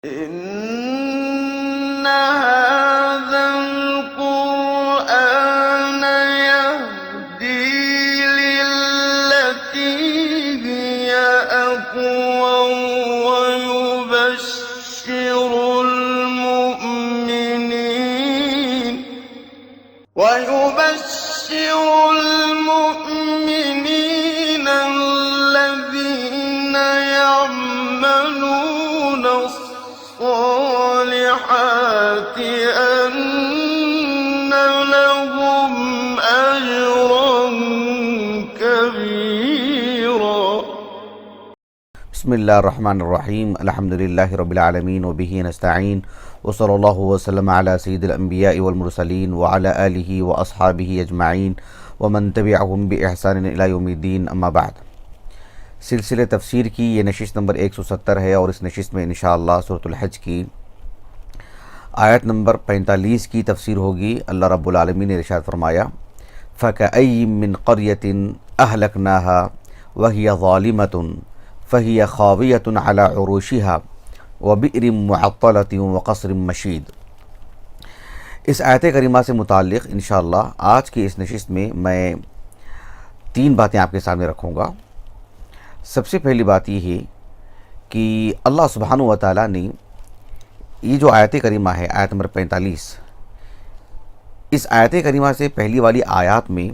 إن هذا القرآن يهدي للتي هي أقوم ويبشر المؤمنين الذين يعملون الصالحات أن لهم أجرا كبيرا. بسم اللہ الرحمن الرحیم. الحمد للہ رب العالمین وبہ نستعین وصلی اللہ وسلم علی سید الانبیاء والمرسلین وعلی آلہ واصحابہ اجمعین ومن تبعہم باحسان الی یوم الدین. اما بعد. سلسلہ تفسیر کی یہ نشست نمبر 170 ہے اور اس نشست میں انشاءاللہ سورۃ الحج کی آیت نمبر 45 کی تفسیر ہوگی. اللہ رب العالمین نے ارشاد فرمایا فَكَأَيٍّ مِّن قَرْيَةٍ أَهْلَكْنَاهَا وَهِيَ ظَالِمَةٌ فَهِيَ خَاوِيَةٌ عَلَى عُرُوشِهَا وَبِئْرٍ مُّعَطَّلَةٍ وَقَصْرٍ مَّشِيدٍ. اس آیت کریمہ سے متعلق انشاءاللہ آج کی اس نشست میں 3 باتیں آپ کے سامنے رکھوں گا. سب سے پہلی بات یہ ہے کہ اللہ سبحانہ و تعالیٰ نے یہ جو آیت کریمہ ہے آیت نمبر 45، اس آیت کریمہ سے پہلی والی آیات میں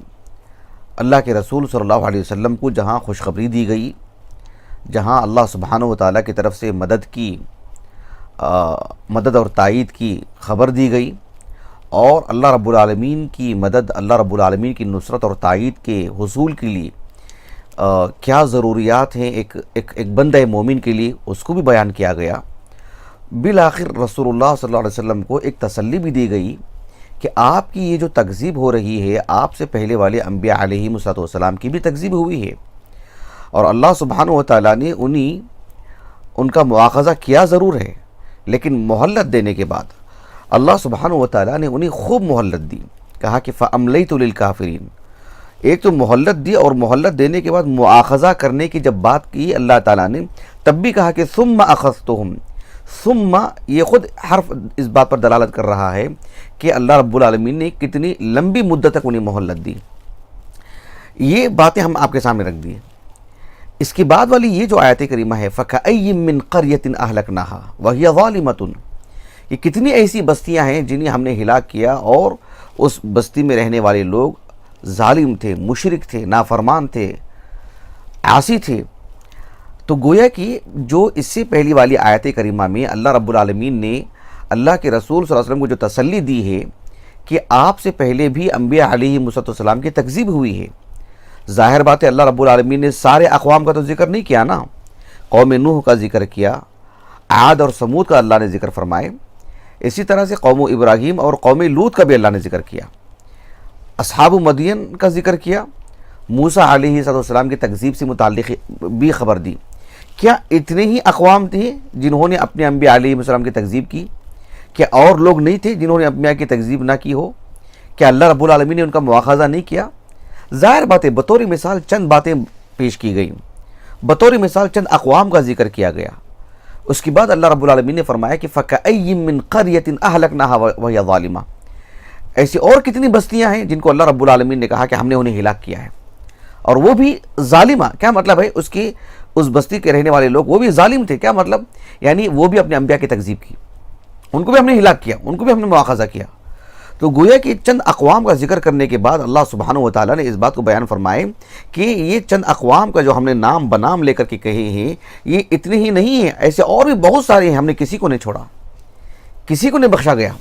اللہ کے رسول صلی اللہ علیہ وسلم کو جہاں خوشخبری دی گئی، جہاں اللہ سبحانہ و تعالیٰ کی طرف سے مدد اور تائید کی خبر دی گئی، اور اللہ رب العالمین کی مدد، اللہ رب العالمین کی نصرت اور تائید کے حصول کے لیے کیا ضروریات ہیں ایک بندہ مومن کے لیے، اس کو بھی بیان کیا گیا. بالآخر رسول اللہ صلی اللہ علیہ وسلم کو ایک تسلی بھی دی گئی کہ آپ کی یہ جو تکذیب ہو رہی ہے، آپ سے پہلے والے انبیاء علیہم السلام کی بھی تکذیب ہوئی ہے، اور اللہ سبحانہ و تعالیٰ نے ان کا مواخذہ کیا ضرور ہے، لیکن مہلت دینے کے بعد اللہ سبحانہ و تعالیٰ نے انہیں خوب مہلت دی. کہا کہ فَأَمْلَيْتُ لِلْكَافِرِينَ. ایک تو مہلت دی، اور مہلت دینے کے بعد مواخذہ کرنے کی جب بات کی اللہ تعالیٰ نے، تب بھی کہا کہ ثُمَّ أَخَذْتُهُمْ. ثم یہ خود حرف اس بات پر دلالت کر رہا ہے کہ اللہ رب العالمین نے کتنی لمبی مدت تک انہیں مہلت دی. یہ باتیں ہم آپ کے سامنے رکھ دی. اس کے بعد والی یہ جو آیت کریمہ ہے فَكَأَيٍّ مِّن قَرْيَةٍ أَهْلَكْنَاهَا وَهِيَ ظَالِمَةٌ، یہ کتنی ایسی بستیاں ہیں جنہیں ہم نے ہلاک کیا اور اس بستی میں رہنے والے لوگ ظالم تھے، مشرک تھے، نافرمان تھے، عاصی تھے. تو گویا کہ جو اس سے پہلی والی آیت کریمہ میں اللہ رب العالمین نے اللہ کے رسول صلی اللہ علیہ وسلم کو جو تسلی دی ہے کہ آپ سے پہلے بھی انبیاء علیہم السلام کی تکذیب ہوئی ہے. ظاہر بات ہے اللہ رب العالمین نے سارے اقوام کا تو ذکر نہیں کیا نا. قوم نوح کا ذکر کیا، عاد اور سمود کا اللہ نے ذکر فرمائے، اسی طرح سے قوم ابراہیم اور قوم لوط کا بھی اللہ نے ذکر کیا، اصحاب مدین کا ذکر کیا، موسیٰ علیہ السلام کی تکذیب سے متعلق بھی خبر دی. کیا اتنے ہی اقوام تھے جنہوں نے اپنے انبیاء علیہ السلام کی تکذیب کی؟ کیا اور لوگ نہیں تھے جنہوں نے انبیاء کی تکذیب نہ کی ہو؟ کیا اللہ رب العالمین نے ان کا مواخذہ نہیں کیا؟ ظاہر بات ہے بطور مثال چند باتیں پیش کی گئیں، بطور مثال چند اقوام کا ذکر کیا گیا. اس کے بعد اللہ رب العالمین نے فرمایا کہ فَكَأَيٍّ مِّن قَرْيَةٍ أَهْلَكْنَاهَا وَهِيَ ظَالِمَةٌ. ایسی اور کتنی بستیاں ہیں جن کو اللہ رب العالمین نے کہا کہ ہم نے انہیں ہلاک کیا ہے، اور وہ بھی ظالمہ. کیا مطلب ہے اس بستی کے رہنے والے لوگ وہ بھی ظالم تھے؟ کیا مطلب؟ یعنی وہ بھی اپنے انبیاء کی تکذیب کی، ان کو بھی ہم نے ہلاک کیا، ان کو بھی ہم نے مواخذہ کیا. تو گویا کہ چند اقوام کا ذکر کرنے کے بعد اللہ سبحانہ و تعالیٰ نے اس بات کو بیان فرمائے کہ یہ چند اقوام کا جو ہم نے نام بنام لے کر کے کہے ہیں، یہ اتنے ہی نہیں ہیں، ایسے اور بھی بہت سارے ہیں. ہم نے کسی کو نہیں چھوڑا، کسی کو نہیں بخشا گیا،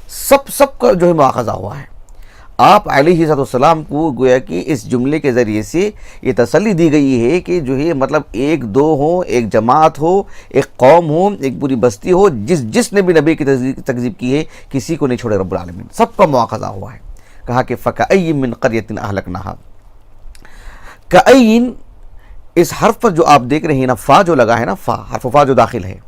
سب کا جو ہے مواخذہ ہوا ہے. آپ علیہ السلام کو گویا کہ اس جملے کے ذریعے سے یہ تسلی دی گئی ہے کہ جو ہے مطلب ایک دو ہو، ایک جماعت ہو، ایک قوم ہو، ایک پوری بستی ہو، جس نے بھی نبی کی تکذیب کی ہے، کسی کو نہیں چھوڑے رب العالمین، سب کا مواخذہ ہوا ہے. کہا کہ فَكَأَيٍّ مِّن قَرْيَةٍ أَهْلَكْنَاهَا. کَأَيٍّ اس حرف پر جو آپ دیکھ رہے ہیں نا، فا جو لگا ہے نا، حرف فا جو داخل ہے،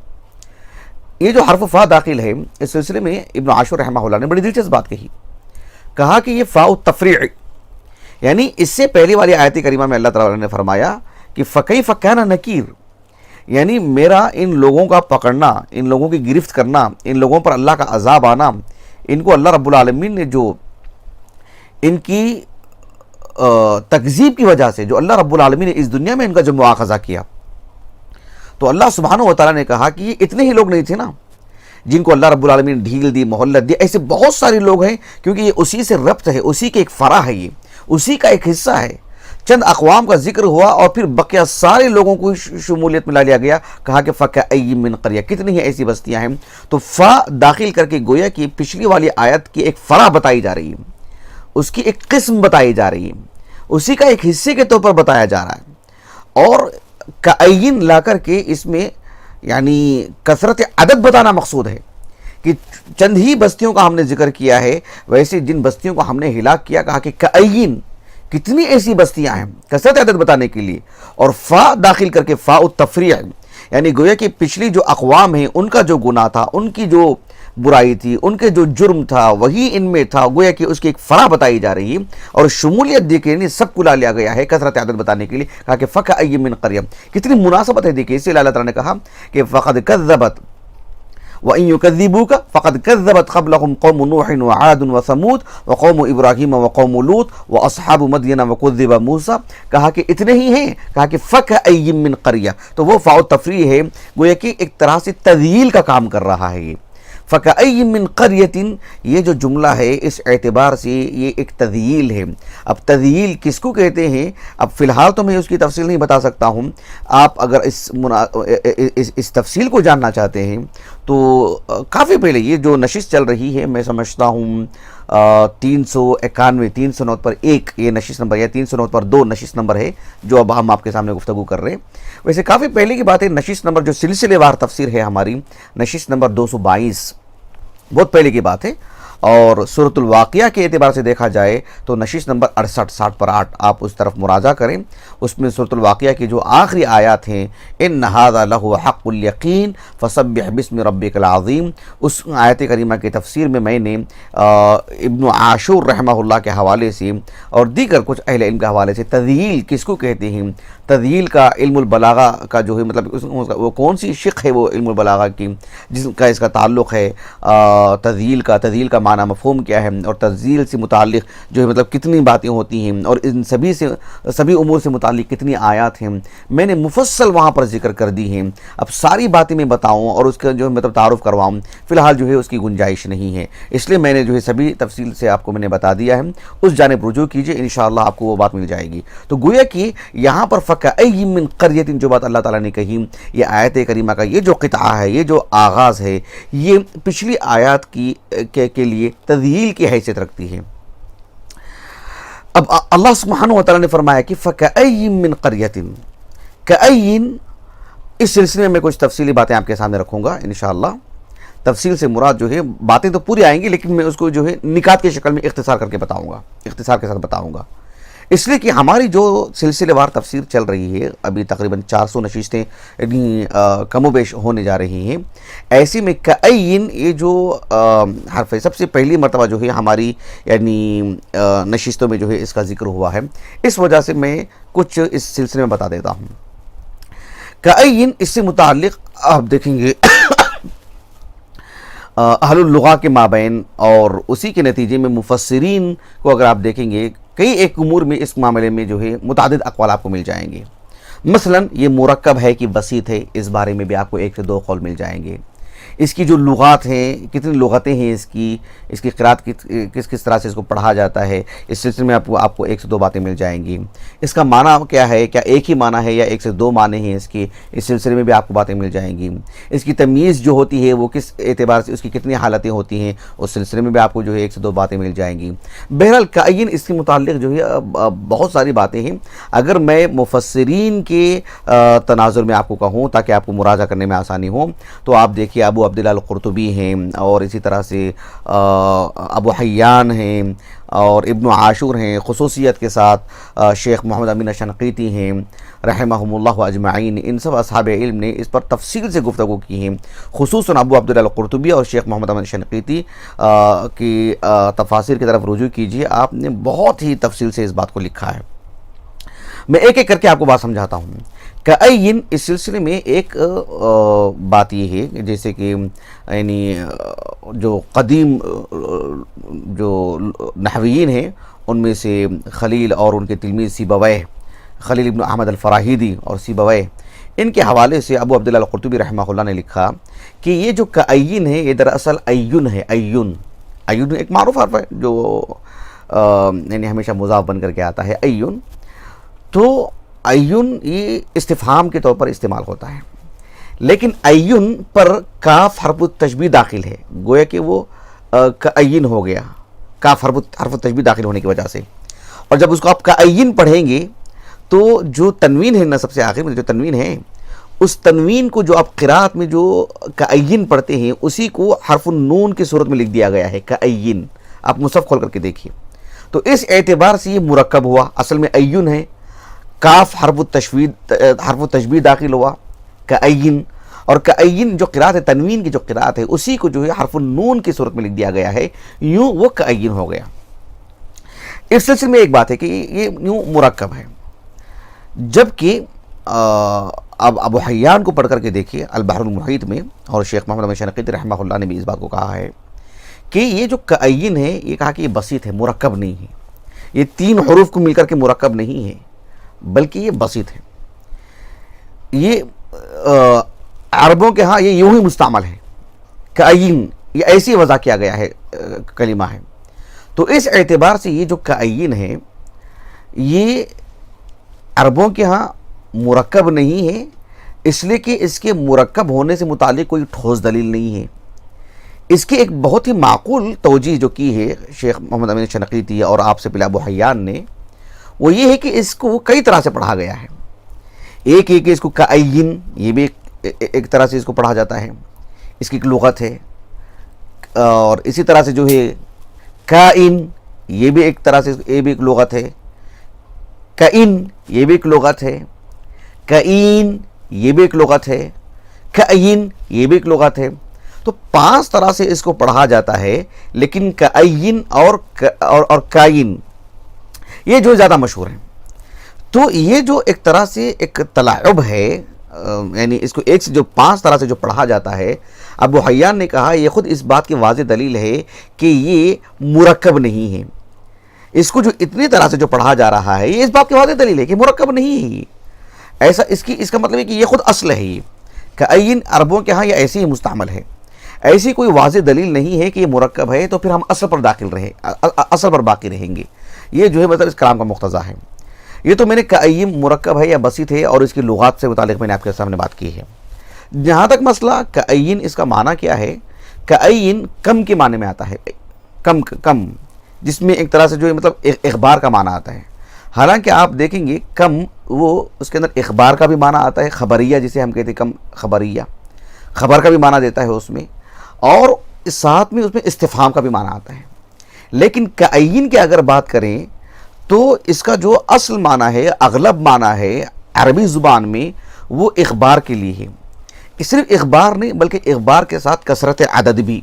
یہ جو حرف فا داخل ہے، اس سلسلے میں ابن عاشور رحمہ اللہ نے بڑی دلچسپ بات کہی. کہا کہ یہ فاء التفریع، یعنی اس سے پہلی والی آیت کریمہ میں اللہ تعالیٰ نے فرمایا کہ فَكَيْفَ كَانَ نَكِيرٌ، یعنی میرا ان لوگوں کا پکڑنا، ان لوگوں کی گرفت کرنا، ان لوگوں پر اللہ کا عذاب آنا، ان کو اللہ رب العالمین نے جو ان کی تکذیب کی وجہ سے جو اللہ رب العالمین نے اس دنیا میں ان کا جو مواخذہ کیا، تو اللہ سبحانہ و تعالیٰ نے کہا کہ یہ اتنے ہی لوگ نہیں تھے نا جن کو اللہ رب العالمین نے ڈھیل دی، مہلت دی، ایسے بہت سارے لوگ ہیں، کیونکہ یہ اسی سے ربط ہے، اسی کے ایک فرع ہے، یہ اسی کا ایک حصہ ہے۔ چند اقوام کا ذکر ہوا اور پھر بقیہ سارے لوگوں کو شمولیت میں لا لیا گیا، کہا کہ فَكَأَيٍّ مِّن قَرْيَةٍ، کتنی ہی ایسی بستیاں ہیں، تو فا داخل کر کے گویا کہ پچھلی والی آیت کی ایک فرع بتائی جا رہی ہے، اس کی ایک قسم بتائی جا رہی ہے، اسی کا ایک حصے کے طور پر بتایا جا رہا ہے، اور کَأَيٍّ لا کر کے اس میں یعنی کثرت عدد بتانا مقصود ہے کہ چند ہی بستیوں کا ہم نے ذکر کیا ہے، ویسے جن بستیوں کو ہم نے ہلاک کیا، کہا کہ کَأَيٍّ، کتنی ایسی بستیاں ہیں، کثرت عدد بتانے کے لیے، اور فا داخل کر کے فاء التفریع، یعنی گویا کہ پچھلی جو اقوام ہیں ان کا جو گناہ تھا، ان کی جو برائی تھی، ان کے جو جرم تھا وہی ان میں تھا، گویا کہ اس کی ایک فرع بتائی جا رہی ہے اور شمولیت دی کے سب کو لا لیا گیا ہے کثرت عدد بتانے کے لیے، کہا کہ فَكَأَيٍّ مِّن قَرْيَةٍ، کتنی مناسبت ہے دیکھیں، اس لیے اللہ تعالیٰ نے کہا کہ فَقَدْ كَذَّبَتْ وَإِن يُكَذِّبُوكَ فَقَدْ كَذَّبَتْ قَبْلَهُمْ قَوْمُ نُوحٍ وَعَادٌ وَثَمُودُ وَقَوْمُ إِبْرَاهِيمَ وَقَوْمُ لُوطٍ وَأَصْحَابُ مَدْيَنَ وَكُذِّبَ مُوسَىٰ، کہا کہ اتنے ہی ہیں، کہا کہ فَكَأَيٍّ مِّن قَرْيَةٍ، تو وہ فاء التفریع ہے، گویا کہ ایک طرح سے تذییل کا کام کر رہا ہے یہ فَكَأَيٍّ مِّن قَرْيَةٍ، یہ جو جملہ ہے اس اعتبار سے یہ ایک تذییل ہے۔ اب تذییل کس کو کہتے ہیں، اب فی الحال تو میں اس کی تفصیل نہیں بتا سکتا ہوں، آپ اگر اس تفصیل کو جاننا چاہتے ہیں تو کافی پہلے یہ جو نشست چل رہی ہے، میں سمجھتا ہوں 391 309 پر 1 یہ نشست نمبر یا 309 پر 2 نشست نمبر ہے جو اب ہم آپ کے سامنے گفتگو کر رہے ہیں۔ ویسے کافی پہلے کی بات ہے، نشست نمبر جو سلسلے وار تفسیر ہے ہماری، نشست نمبر 222 بہت پہلے کی بات ہے، اور سورۃ الواقعہ کے اعتبار سے دیکھا جائے تو نشست نمبر 68 60 پر 8 آپ اس طرف مراجعہ کریں، اس میں سورۃ الواقعہ کی جو آخری آیات ہیں، ان ھذا لہو حق الیقین فسبح باسم ربک العظیم، اس آیت کریمہ کی تفسیر میں نے ابن عاشور رحمہ اللہ کے حوالے سے اور دیگر کچھ اہل علم کے حوالے سے تذییل کس کو کہتے ہیں، تذییل کا علم البلاغہ کا جو ہے مطلب وہ کون سی شق ہے وہ علم البلاغہ کی جس کا اس کا تعلق ہے، تذییل کا معنی مفہوم کیا ہے، اور تذییل سے متعلق جو ہے مطلب کتنی باتیں ہوتی ہیں، اور ان سبھی امور سے متعلق کتنی آیات ہیں، میں نے مفصل وہاں پر ذکر کر دی ہیں۔ اب ساری باتیں میں بتاؤں اور اس کا جو ہے مطلب تعارف کرواؤں، فی الحال جو ہے اس کی گنجائش نہیں ہے، اس لیے میں نے جو ہے سبھی تفصیل سے آپ کو میں نے بتا دیا ہے، اس جانب رجوع کیجئے، انشاءاللہ آپ کو وہ بات مل جائے گی۔ تو گویا کہ یہاں پر فَكَأَيٍّ مِّن قَرْيَةٍ جو بات اللہ تعالیٰ نے کہی، یہ آیت کریمہ کا یہ جو قطعہ ہے، یہ جو آغاز ہے، یہ پچھلی آیات کے لیے تذییل کی حیثیت رکھتی ہے۔ اب اللہ سبحانہ وتعالیٰ نے فرمایا کہ فَكَأَيٍّ مِّن قَرْيَةٍ، کَأَيٍّ اس سلسلے میں کچھ تفصیلی باتیں آپ کے سامنے رکھوں گا انشاءاللہ۔ تفصیل سے مراد جو ہے باتیں تو پوری آئیں گی، لیکن میں اس کو جو ہے نکات کی شکل میں اختصار کر کے بتاؤں گا، اختصار کے ساتھ بتاؤں گا، اس لیے کہ ہماری جو سلسلے وار تفسیر چل رہی ہے، ابھی تقریباً 400 نشستیں کم و بیش ہونے جا رہی ہیں، ایسے میں کَأَيٍّ یہ جو حرف ہے سب سے پہلی مرتبہ جو ہے ہماری یعنی نشستوں میں جو ہے اس کا ذکر ہوا ہے، اس وجہ سے میں کچھ اس سلسلے میں بتا دیتا ہوں۔ کَأَيٍّ اس سے متعلق آپ دیکھیں گے اہل اللغہ کے مابین، اور اسی کے نتیجے میں مفسرین کو اگر آپ دیکھیں گے کئی ایک امور میں اس معاملے میں جو ہے متعدد اقوال آپ کو مل جائیں گے۔ مثلا یہ مرکب ہے کہ بسیط ہے، اس بارے میں بھی آپ کو 1 سے 2 قول مل جائیں گے۔ اس کی جو لغات ہیں، کتنی لغتیں ہیں اس کی قرات کس طرح سے اس کو پڑھا جاتا ہے، اس سلسلے میں آپ کو 1 سے 2 باتیں مل جائیں گی۔ اس کا معنی کیا ہے، کیا ایک ہی معنی ہے یا 1 سے 2 معنی ہیں اس کے، اس سلسلے میں بھی آپ کو باتیں مل جائیں گی۔ اس کی تمییز جو ہوتی ہے وہ کس اعتبار سے، اس کی کتنی حالتیں ہوتی ہیں، اس سلسلے میں بھی آپ کو جو ہے 1 سے 2 باتیں مل جائیں گی۔ بہرحال کَأَيٍّ اس کے متعلق جو ہے بہت ساری باتیں ہیں، اگر میں مفسرین کے تناظر میں آپ کو کہوں تاکہ آپ کو مراجعہ کرنے میں آسانی ہو، تو آپ دیکھیے ابو عبداللہ القرطبی ہیں، اور اسی طرح سے ابو حیان ہیں، اور ابن عاشور ہیں، خصوصیت کے ساتھ شیخ محمد امین الشنقیطی ہیں رحمہم اللہ اجمعین، ان سب اصحاب علم نے اس پر تفصیل سے گفتگو کی ہیں، خصوصاً ابو عبداللہ القرطبی اور شیخ محمد امین الشنقیطی کی تفاسیر کی طرف رجوع کیجیے، آپ نے بہت ہی تفصیل سے اس بات کو لکھا ہے۔ میں ایک ایک کر کے آپ کو بات سمجھاتا ہوں۔ کعین اس سلسلے میں ایک بات یہ ہے کہ جیسے کہ یعنی جو قدیم جو نحویین ہیں ان میں سے خلیل اور ان کے تلمیذ سیبویہ، خلیل ابن احمد الفراہیدی اور سیبویہ، ان کے حوالے سے ابو عبداللہ القرطبی رحمہ اللہ نے لکھا کہ یہ جو کعین ہے یہ دراصل ایون ہے۔ ایون ایک معروف حرف ہے جو یعنی ہمیشہ مضاف بن کر کے آتا ہے، ایون۔ تو ایون یہ استفہام کے طور پر استعمال ہوتا ہے، لیکن ایون پر کاف حرف التشبیہ داخل ہے، گویا کہ وہ کعین ہو گیا کاف حرف التشبیہ داخل ہونے کی وجہ سے۔ اور جب اس کو آپ کعین پڑھیں گے تو جو تنوین ہے نا، سب سے آخر میں جو تنوین ہے، اس تنوین کو جو آپ قرات میں جو کعین پڑھتے ہیں اسی کو حرف النون کی صورت میں لکھ دیا گیا ہے، کعین۔ آپ مصحف کھول کر کے دیکھیے تو اس اعتبار سے یہ مرکب ہوا، اصل میں ایون ہے، کاف حرف التشبیہ داخل ہوا، کعین۔ اور کعین جو قرات ہے، تنوین کی جو قرات ہے، اسی کو جو ہے حرف النون کی صورت میں لکھ دیا گیا ہے، یوں وہ کعین ہو گیا۔ اس سلسلے میں ایک بات ہے کہ یہ یوں مرکب ہے، جبکہ اب ابو حیان کو پڑھ کر کے دیکھیے البحر المحیط میں، اور شیخ محمد امین شنقیطی رحمہ اللہ نے بھی اس بات کو کہا ہے کہ یہ جو کعین ہے یہ کہا کہ یہ بسیط ہے، مرکب نہیں ہے، یہ تین حروف کو مل کر کے مرکب نہیں ہے بلکہ یہ بسیط ہے۔ یہ عربوں کے ہاں یہ یوں ہی مستعمل ہے، کعین یہ ایسی وضع کیا گیا ہے کلمہ ہے۔ تو اس اعتبار سے یہ جو کعین ہے یہ عربوں کے ہاں مرکب نہیں ہے، اس لیے کہ اس کے مرکب ہونے سے متعلق کوئی ٹھوس دلیل نہیں ہے۔ اس کی ایک بہت ہی معقول توجیہ جو کی ہے شیخ محمد امین شنقیطی اور آپ سے پہلے ابو حیان نے، وہ یہ ہے کہ اس کو کئی طرح سے پڑھا گیا ہے۔ ایک ہے کہ اس کو کعین، یہ بھی ایک طرح سے اس کو پڑھا جاتا ہے، اس کی ایک لغت ہے، اور اسی طرح سے جو ہے کائن، یہ بھی ایک طرح سے یہ بھی ایک لغت ہے، کائن یہ بھی ایک لغت ہے، کائین یہ بھی ایک لغت ہے، کائن یہ بھی ایک لغت ہے۔ تو 5 طرح سے اس کو پڑھا جاتا ہے، لیکن کائن اور کائن یہ جو زیادہ مشہور ہیں۔ تو یہ جو ایک طرح سے ایک تلاعب ہے، یعنی اس کو ایک سے جو 5 طرح سے جو پڑھا جاتا ہے، ابو حیان نے کہا یہ خود اس بات کی واضح دلیل ہے کہ یہ مرکب نہیں ہے۔ اس کو جو اتنی طرح سے جو پڑھا جا رہا ہے یہ اس بات کی واضح دلیل ہے کہ مرکب نہیں ہے۔ ایسا اس کا مطلب ہے کہ یہ خود اصل ہے، یہ کائن عربوں کے ہاں یہ ایسے ہی مستعمل ہے۔ ایسی کوئی واضح دلیل نہیں ہے کہ یہ مرکب ہے تو پھر ہم اصل پر اصل پر باقی رہیں گے۔ یہ جو ہے مطلب اس کلام کا مقتضا ہے۔ یہ تو میں نے کائن مرکب ہے یا بسیط ہے اور اس کی لغات سے متعلق میں نے آپ کے سامنے بات کی ہے۔ جہاں تک مسئلہ کائن، اس کا معنی کیا ہے؟ کائن کم کے معنی میں آتا ہے، کم، جس میں ایک طرح سے جو ہے مطلب اخبار کا معنی آتا ہے۔ حالانکہ آپ دیکھیں گے کم وہ اس کے اندر اخبار کا بھی معنی آتا ہے، خبریہ جسے ہم کہتے ہیں، کم خبریہ، خبر کا بھی معنی دیتا ہے اس میں، اور ساتھ میں اس میں استفہام کا بھی معنی آتا ہے۔ لیکن کائن کی اگر بات کریں تو اس کا جو اصل معنی ہے، اغلب معنی ہے عربی زبان میں، وہ اخبار کے لیے ہے۔ صرف اخبار نہیں بلکہ اخبار کے ساتھ کثرت عدد بھی،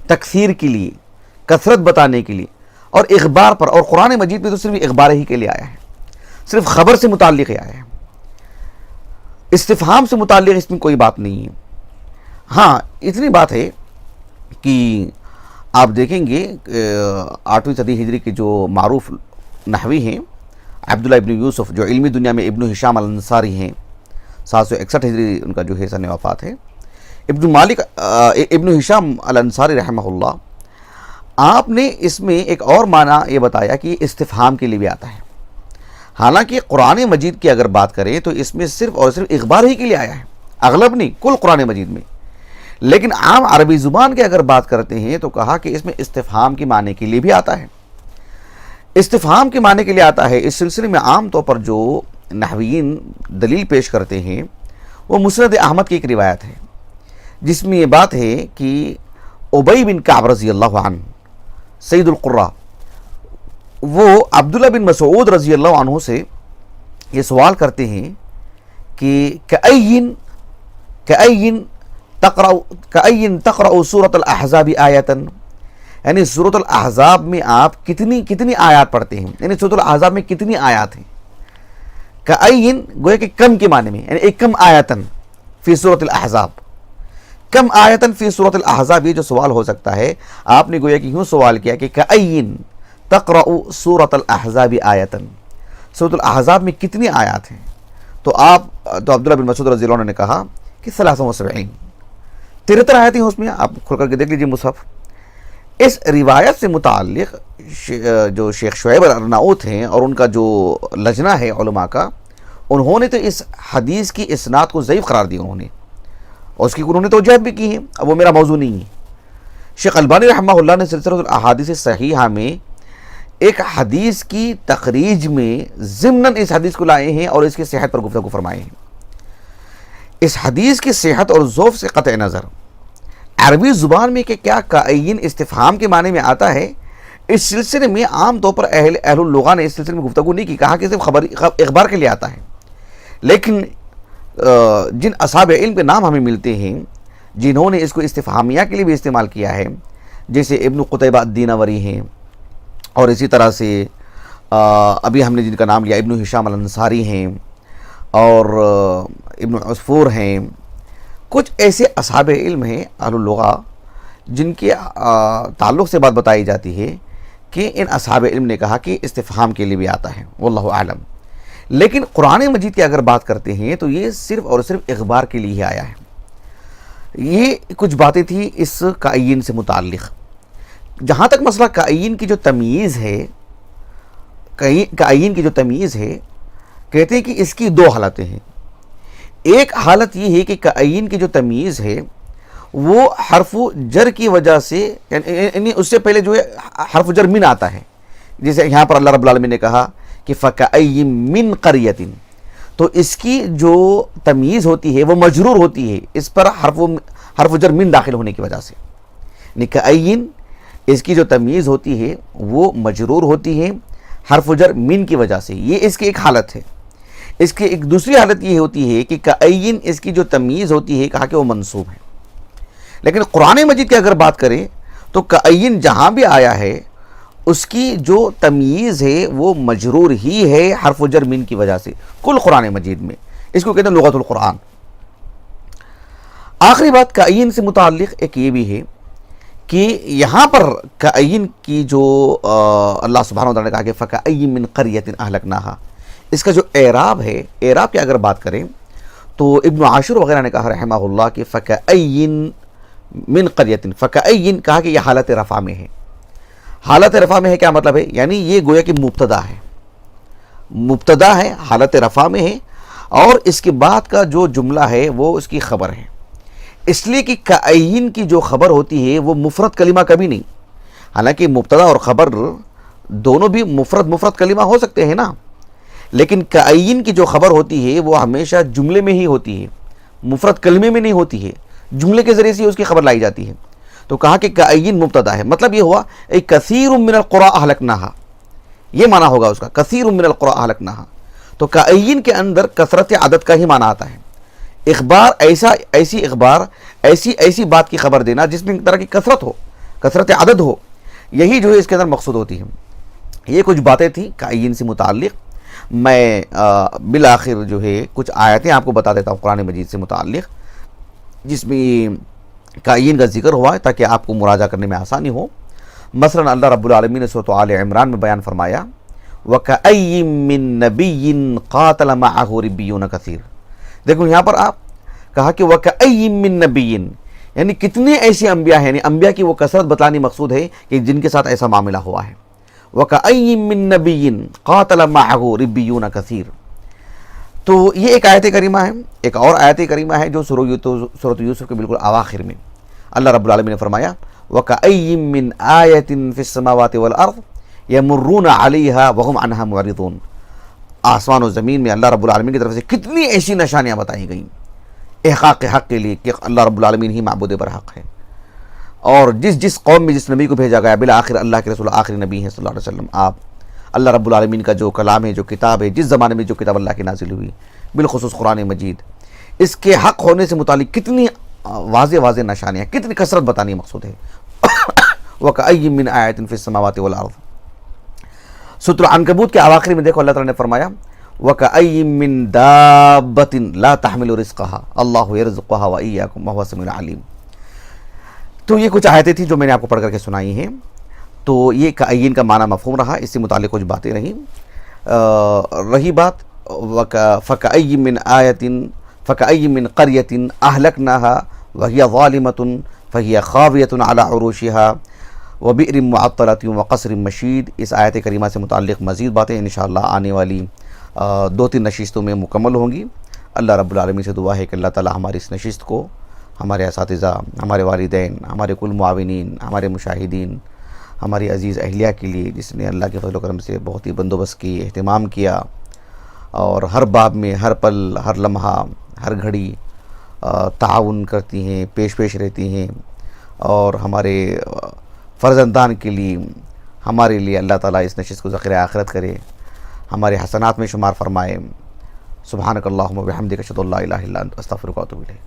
تکثیر کے لیے، کثرت بتانے کے لیے، اور اخبار پر، اور قرآن مجید میں تو صرف اخبار ہی کے لیے آیا ہے، صرف خبر سے متعلق ہی آیا ہے، استفہام سے متعلق اس میں کوئی بات نہیں ہے۔ ہاں اتنی بات ہے کہ آپ دیکھیں گے 8ویں صدی ہجری کے جو معروف نحوی ہیں عبداللہ ابن یوسف، جو علمی دنیا میں ابن ہشام الانصاری ہیں، 761 ہجری ان کا جو ہے سن وفات ہے، ابن ہشام الانصاری رحمہ اللہ، آپ نے اس میں ایک اور معنی یہ بتایا کہ استفہام کے لیے بھی آتا ہے۔ حالانکہ قرآن مجید کی اگر بات کریں تو اس میں صرف اور صرف اخبار ہی کے لیے آیا ہے، اغلب نہیں، کل قرآن مجید میں۔ لیکن عام عربی زبان کی اگر بات کرتے ہیں تو کہا کہ اس میں استفہام کے معنی کے لیے بھی آتا ہے، استفہام کے معنی کے لیے آتا ہے۔ اس سلسلے میں عام طور پر جو نحویین دلیل پیش کرتے ہیں وہ مسند احمد کی ایک روایت ہے، جس میں یہ بات ہے کہ ابی بن کعب رضی اللہ عنہ، سید القراء، وہ عبداللہ بن مسعود رضی اللہ عنہ سے یہ سوال کرتے ہیں کہ کأین تقرأ سورة الاحزاب آیتاً، یعنی سورة الاحزاب میں آپ کتنی آیات پڑھتے ہیں، یعنی سورة الاحزاب میں کتنی آیات ہیں؟ کأین گویا کہ کم کے معنی میں، یعنی ایک کم آیتن فی سورۃ الاحزاب، کم آیتن فی سورۃ الاحزاب. یہ جو سوال ہو سکتا ہے، آپ نے گویا کہ یوں سوال کیا کہ کأین تقرأ سورۃ الاحزاب آیتن، سورۃ الاحزاب میں کتنی آیات ہیں؟ تو عبداللہ بن مسعود رضی اللہ عنہ نے کہا کہ 73، 73 آیتیں ہیں اس میں. آپ کھول کر کے دیکھ لیجیے مصحف. اس روایت سے متعلق جو شیخ شعیب الارناؤوط ہیں اور ان کا جو لجنہ ہے علماء کا، انہوں نے تو اس حدیث کی اسناد کو ضعیف قرار دیا انہوں نے، اور اس کی انہوں نے توجیہات بھی کی ہیں. اب وہ میرا موضوع نہیں ہے. شیخ البانی رحمہ اللہ نے سلسلہ الاحادیث صحیحہ میں ایک حدیث کی تخریج میں ضمناً اس حدیث کو لائے ہیں اور اس کی صحت پر گفتگو فرمائے ہیں. اس حدیث کی صحت اور ضعف سے قطع نظر، عربی زبان میں کہ کیا کأین استفہام کے معنی میں آتا ہے، اس سلسلے میں عام طور پر اہل اللغہ نے اس سلسلے میں گفتگو نہیں کی. کہا کہ صرف اخبار کے لیے آتا ہے. لیکن جن اصحاب علم کے نام ہمیں ملتے ہیں جنہوں نے اس کو استفہامیہ کے لیے بھی استعمال کیا ہے، جیسے ابن قتیبہ الدینوری ہیں، اور اسی طرح سے ابھی ہم نے جن کا نام لیا ابن ہشام الانصاری ہیں، اور ابن عصفور ہیں. کچھ ایسے اصحاب علم ہیں اہل اللغہ جن کے تعلق سے بات بتائی جاتی ہے کہ ان اصحاب علم نے کہا کہ استفہام کے لیے بھی آتا ہے، واللہ اعلم. لیکن قرآن مجید کی اگر بات کرتے ہیں تو یہ صرف اور صرف اخبار کے لیے ہی آیا ہے. یہ کچھ باتیں تھیں اس کأین سے متعلق. جہاں تک مسئلہ کأین کی جو تمییز ہے، کأین کی جو تمییز ہے، کہتے ہیں کہ اس کی دو حالتیں ہیں. ایک حالت یہ ہے کہ کأین کی جو تمییز ہے وہ حرف جر کی وجہ سے، یعنی اس سے پہلے جو ہے حرف جر من آتا ہے. جیسے یہاں پر اللہ رب العالمین نے کہا کہ فَكَأَيٍّ مِّن قَرْيَةٍ، تو اس کی جو تمییز ہوتی ہے وہ مجرور ہوتی ہے اس پر حرف جر من داخل ہونے کی وجہ سے. یعنی کأین اس کی جو تمییز ہوتی ہے وہ مجرور ہوتی ہے حرف جر من کی وجہ سے. یہ اس کی ایک حالت ہے. اس کی ایک دوسری حالت یہ ہوتی ہے کہ کأین اس کی جو تمییز ہوتی ہے، کہا کہ وہ منصوب ہے. لیکن قرآن مجید کی اگر بات کریں تو کأین جہاں بھی آیا ہے اس کی جو تمییز ہے وہ مجرور ہی ہے حرف جر من کی وجہ سے، کل قرآن مجید میں. اس کو کہتے ہیں لغت القرآن. آخری بات کأین سے متعلق ایک یہ بھی ہے کہ یہاں پر کأین کی جو اللہ سبحانہ وتعالی نے کہا کہ فَكَأَيٍّ مِّن قَرْيَةٍ أَهْلَكْنَاهَا، اس کا جو اعراب ہے، اعراب کی اگر بات کریں تو ابن عاشور وغیرہ نے کہا رحمہ اللہ کہ فَكَأَيٍّ مِّن قَرْيَةٍ، فَكَأَيٍّ کہا کہ یہ حالت رفع میں ہے. حالت رفع میں ہے کیا مطلب ہے؟ یعنی یہ گویا کہ مبتدا ہے، مبتدا ہے، حالت رفع میں ہے، اور اس کے بعد کا جو جملہ ہے وہ اس کی خبر ہے. اس لیے کہ کأین کی جو خبر ہوتی ہے وہ مفرد کلمہ کبھی نہیں. حالانکہ مبتدا اور خبر دونوں بھی مفرد کلمہ ہو سکتے ہیں نا، لیکن کأین کی جو خبر ہوتی ہے وہ ہمیشہ جملے میں ہی ہوتی ہے، مفرد کلمے میں نہیں ہوتی ہے. جملے کے ذریعے سے اس کی خبر لائی جاتی ہے. تو کہا کہ کأین مبتدا ہے، مطلب یہ ہوا اے کثیر من القرى اہلکناہا، یہ معنی ہوگا اس کا، کثیر من القرى اہلکناہا. تو کأین کے اندر کثرت عدد کا ہی معنی آتا ہے. اخبار ایسی بات کی خبر دینا جس میں ایک طرح کی کثرت ہو، کثرت عدد ہو، یہی جو ہے اس کے اندر مقصود ہوتی ہے. یہ کچھ باتیں تھیں کأین سے متعلق. میں بالآخر جو ہے کچھ آیتیں آپ کو بتا دیتا ہوں قرآن مجید سے متعلق جس میں کأین کا ذکر ہوا ہے تاکہ آپ کو مراجعہ کرنے میں آسانی ہو. مثلا اللہ رب العالمین نے سورۃ آل عمران میں بیان فرمایا وَكَأَيٍّ مِّن نَبِيٍّ قَاتَلَ مَعَهُ رِبِّيُّونَ كَثِيرٌ. دیکھو یہاں پر آپ کہا کہ وَكَأَيٍّ مِّن نَبِيٍّ، یعنی کتنے ایسے انبیاء ہیں، یعنی انبیاء کی وہ کثرت بتلانی مقصود ہے کہ جن کے ساتھ ایسا معاملہ ہوا ہے. وَكَأَيٍّ مِّن نَبِيٍّ قَاتَلَ مَعَهُ رِبِّيُّونَ كَثِيرٌ. تو یہ ایک آیت کریمہ ہے. ایک اور آیت کریمہ ہے جو سورۃ یوسف کے بالکل اواخر میں اللہ رب العالمین نے فرمایا وَكَأَيٍّ مِّنْ آیَةٍ فِي السَّمَاوَاتِ وَالْأَرْضِ يَمُرُّونَ عَلَيْهَا وَهُمْ عَنْهَا مُعْرِضُونَ. آسمان و زمین میں اللہ رب العالمین کی طرف سے کتنی ایسی نشانیاں بتائی گئیں احقاق حق کے لیے کہ اللہ رب العالمین ہی معبود برحق ہے. اور جس قوم میں جس نبی کو بھیجا گیا بالآخر اللہ کے رسول آخری نبی ہیں صلی اللہ علیہ وسلم، آپ اللہ رب العالمین کا جو کلام ہے، جو کتاب ہے، جس زمانے میں جو کتاب اللہ کی نازل ہوئی بالخصوص قرآن مجید، اس کے حق ہونے سے متعلق کتنی واضح نشانیاں، کتنی کثرت بتانی مقصود ہے. وَكَأَيٍّ مِّنْ آیَةٍ فِي السَّمَاوَاتِ وَالْأَرْضِ. سورۃ العنکبوت کے اواخر میں دیکھو اللہ تعالیٰ نے فرمایا وَكَأَيٍّ مِّن دَابَّةٍ لَا تَحْمِلُ رِزْقَهَا اللَّهُ يَرْزُقُهَا وَإِيَّاكُمْ وَهُوَ السَّمِيعُ الْعَلِيمُ۔ تو یہ کچھ آیتیں تھیں جو میں نے آپ کو پڑھ کر کے سنائی ہیں۔ تو یہ کعین کا معنی مفہوم رہا، اس سے متعلق کچھ باتیں رہیں۔ رہی بات فَكَأَيٍّ مِّن آیَةٍ فَكَأَيٍّ مِّن قَرْيَةٍ أَهْلَكْنَاهَا وَهِيَ ظَالِمَةٌ فَهِيَ خَاوِيَةٌ عَلَى عُرُوشِهَا وَبِئْرٍ مُّعَطَّلَةٍ وَقَصْرٍ مَّشِيدٍ۔ اس آیت کریمہ سے متعلق مزید باتیں انشاءاللہ آنے والی 2-3 نشستوں میں مکمل ہوں گی۔ اللہ رب العالمین سے دعا ہے کہ اللہ تعالی ہماری اس نشست کو ہمارے اساتذہ، ہمارے والدین، ہمارے کل معاونین، ہمارے مشاہدین، ہماری عزیز اہلیہ کے لیے جس نے اللہ کے فضل و کرم سے بہت ہی بندوبست کی، اہتمام کیا، اور ہر باب میں ہر پل، ہر لمحہ، ہر گھڑی تعاون کرتی ہیں، پیش رہتی ہیں، اور ہمارے فرزندان کے لیے، ہمارے لیے اللہ تعالیٰ اس نشست کو ذخیرہ آخرت کرے، ہمارے حسنات میں شمار فرمائے۔ سبحانک اللہم و بحمدک اشہد ان لا الہ الا انت استغفرک و اتوب الیک۔